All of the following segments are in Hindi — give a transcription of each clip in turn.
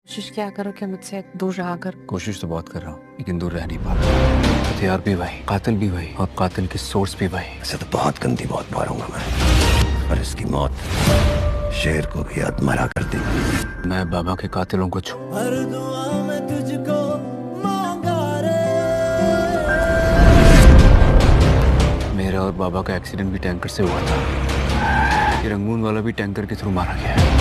कोशिश क्या करो कि मुझसे दूर रहा कर। कोशिश तो बहुत कर रहा हूँ लेकिन दूर रह नहीं पा रहा। हथियार भी वही, कातिल भी वही और कातिल की सोर्स भी वही। ऐसे तो बहुत गंदी मौत मारूंगा मैं, और इसकी मौत शेर को भी अधमरा कर दी। मैं बाबा के कातिलों को हर दुआ में तुझको मांगा रे। मेरा और बाबा का एक्सीडेंट भी टैंकर से हुआ था। ये रंगून वाला भी टैंकर के थ्रू मारा गया है।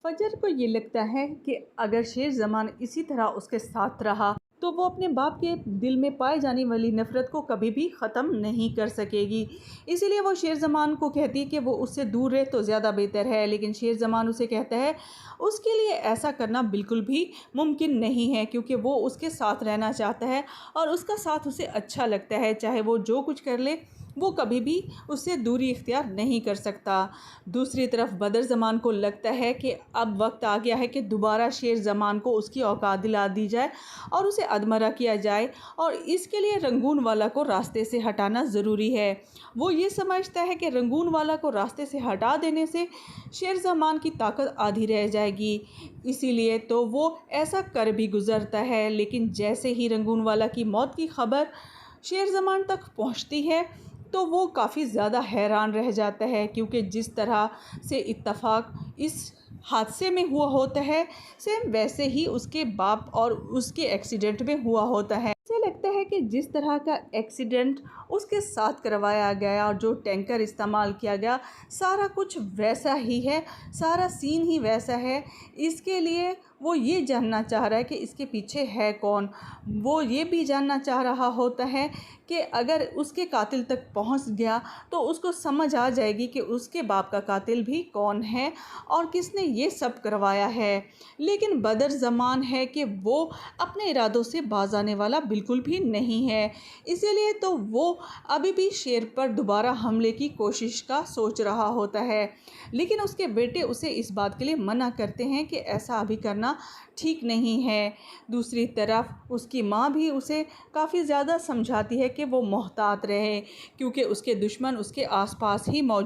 फजर को ये लगता है कि अगर शेर ज़मान इसी तरह उसके साथ रहा तो वो अपने बाप के दिल में पाए जाने वाली नफ़रत को कभी भी ख़त्म नहीं कर सकेगी। इसीलिए वो शेर ज़मान को कहती है कि वो उससे दूर रहे तो ज़्यादा बेहतर है, लेकिन शेर ज़मान उसे कहता है उसके लिए ऐसा करना बिल्कुल भी मुमकिन नहीं है, क्योंकि वो उसके साथ रहना चाहता है और उसका साथ उसे अच्छा लगता है। चाहे वो जो कुछ कर ले, वो कभी भी उससे दूरी इख्तियार नहीं कर सकता। दूसरी तरफ बदर ज़मान को लगता है कि अब वक्त आ गया है कि दोबारा शेर ज़मान को उसकी औकात दिला दी जाए और उसे अधमरा किया जाए, और इसके लिए रंगून वाला को रास्ते से हटाना ज़रूरी है। वो ये समझता है कि रंगून वाला को रास्ते से हटा देने से शेर ज़मान की ताकत आधी रह जाएगी, इसीलिए तो वो ऐसा कर भी गुज़रता है। लेकिन जैसे ही रंगून वाला की मौत की खबर शेर ज़मान तक पहुंचती है तो वो काफ़ी ज़्यादा हैरान रह जाता है, क्योंकि जिस तरह से इत्तफाक इस हादसे में हुआ होता है सेम वैसे ही उसके बाप और उसके एक्सीडेंट में हुआ होता है। ऐसे लगता है कि जिस तरह का एक्सीडेंट उसके साथ करवाया गया और जो टैंकर इस्तेमाल किया गया, सारा कुछ वैसा ही है, सारा सीन ही वैसा है। इसके लिए वो ये जानना चाह रहा है कि इसके पीछे है कौन। वो ये भी जानना चाह रहा होता है कि अगर उसके कातिल तक पहुंच गया तो उसको समझ आ जाएगी कि उसके बाप का कातिल भी कौन है और किसने ये सब करवाया है। लेकिन बदर ज़मान है कि वो अपने इरादों से बाज आने वाला बिल्कुल भी नहीं है, इसीलिए तो वो अभी भी शेर पर दोबारा हमले की कोशिश का सोच रहा होता है। लेकिन उसके बेटे उसे इस बात के लिए मना करते हैं कि ऐसा अभी करना ठीक नहीं है। दूसरी तरफ उसकी माँ भी उसे काफ़ी ज़्यादा समझाती है कि वो मोहतात रहे, क्योंकि उसके दुश्मन उसके आसपास ही मौजूद